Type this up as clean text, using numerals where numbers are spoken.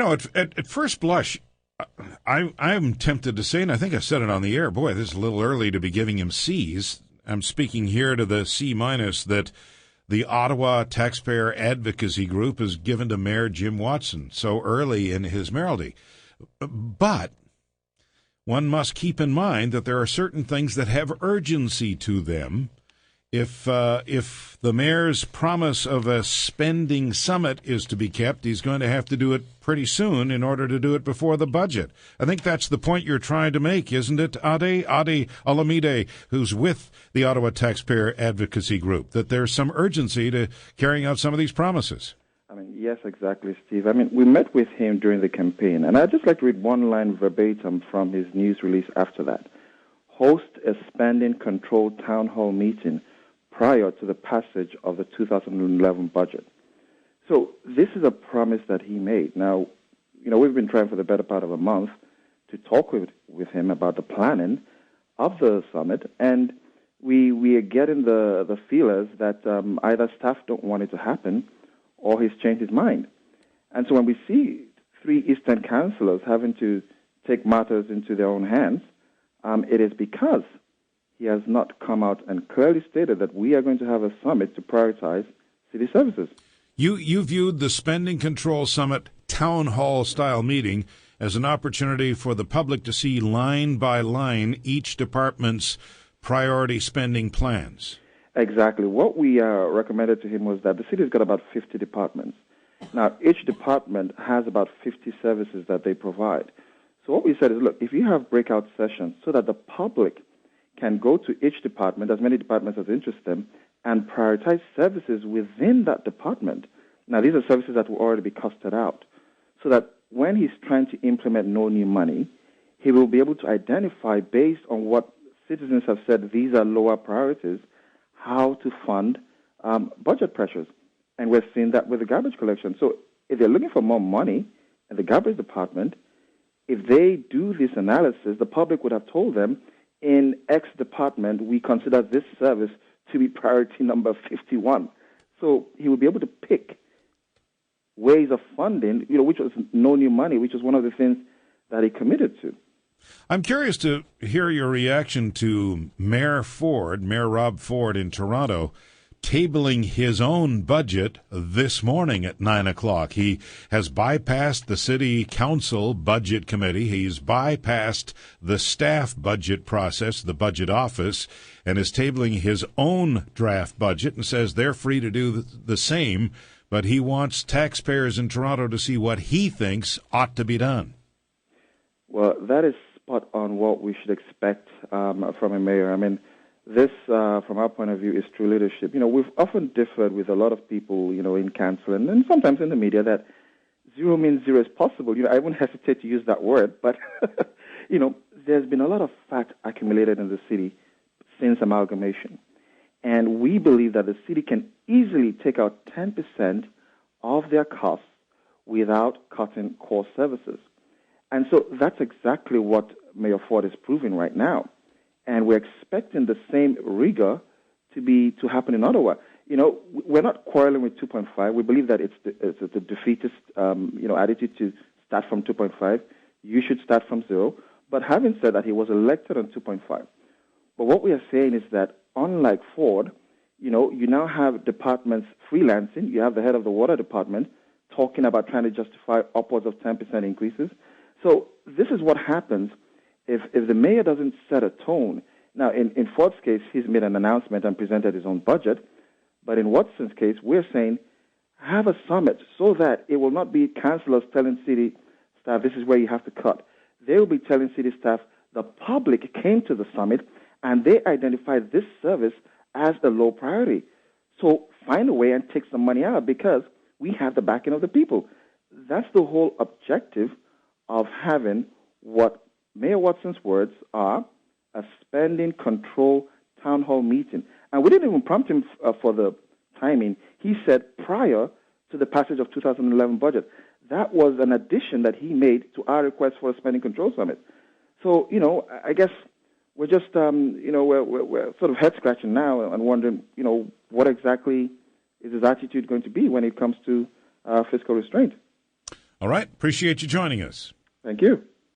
At first blush, I'm tempted to say, and I think I said it on the air, boy, this is a little early to be giving him C's. I'm speaking here to the C- that the Ottawa Taxpayer Advocacy Group has given to Mayor Jim Watson so early in his mayoralty. But one must keep in mind that there are certain things that have urgency to them. If the mayor's promise of a spending summit is to be kept, he's going to have to do it pretty soon in order to do it before the budget. I think that's the point you're trying to make, isn't it, Ade Alamide, who's with the Ottawa Taxpayer Advocacy Group, that there's some urgency to carrying out some of these promises? Yes, exactly, Steve. We met with him during the campaign, and I'd just like to read one line verbatim from his news release after that. Host a spending control town hall meeting prior to the passage of the 2011 budget. So this is a promise that he made. Now, we've been trying for the better part of a month to talk with him about the planning of the summit, and we are getting the feelers that either staff don't want it to happen or he's changed his mind. And so when we see three Eastern councillors having to take matters into their own hands, it is because he has not come out and clearly stated that we are going to have a summit to prioritize city services. You viewed the Spending Control Summit town hall style meeting as an opportunity for the public to see line by line each department's priority spending plans. Exactly. What we recommended to him was that the city's got about 50 departments. Now, each department has about 50 services that they provide. So what we said is, look, if you have breakout sessions so that the public can go to each department, as many departments as interest them, and prioritize services within that department. Now, these are services that will already be costed out, so that when he's trying to implement no new money, he will be able to identify, based on what citizens have said, these are lower priorities, how to fund budget pressures. And we're seeing that with the garbage collection. So if they're looking for more money in the garbage department, if they do this analysis, the public would have told them, in X department, we consider this service to be priority number 51. So he will be able to pick ways of funding, which was no new money, which was one of the things that he committed to. I'm curious to hear your reaction to Mayor Rob Ford in Toronto, tabling his own budget this morning at 9 o'clock. He has bypassed the city council budget committee. He's bypassed the staff budget process, the budget office, and is tabling his own draft budget and says they're free to do the same, but he wants taxpayers in Toronto to see what he thinks ought to be done. Well, that is spot on what we should expect from a mayor. This, from our point of view, is true leadership. We've often differed with a lot of people, in council and sometimes in the media that zero means zero is possible. I wouldn't hesitate to use that word, but, there's been a lot of fat accumulated in the city since amalgamation. And we believe that the city can easily take out 10% of their costs without cutting core services. And so that's exactly what Mayor Ford is proving right now. And we're expecting the same rigor to happen in Ottawa. We're not quarreling with 2.5. We believe that it's the defeatist, attitude to start from 2.5. You should start from 0. But having said that, he was elected on 2.5. But what we are saying is that, unlike Ford, you now have departments freelancing. You have the head of the water department talking about trying to justify upwards of 10% increases. So this is what happens if the mayor doesn't set a tone. Now, in Ford's case, he's made an announcement and presented his own budget. But in Watson's case, we're saying have a summit so that it will not be councillors telling city staff, this is where you have to cut. They will be telling city staff, the public came to the summit and they identified this service as the low priority. So find a way and take some money out because we have the backing of the people. That's the whole objective of having what Mayor Watson's words are, a spending control town hall meeting. And we didn't even prompt him for the timing. He said prior to the passage of 2011 budget. That was an addition that he made to our request for a spending control summit. So, I guess we're just, we're sort of head-scratching now and wondering, what exactly is his attitude going to be when it comes to fiscal restraint. All right. Appreciate you joining us. Thank you.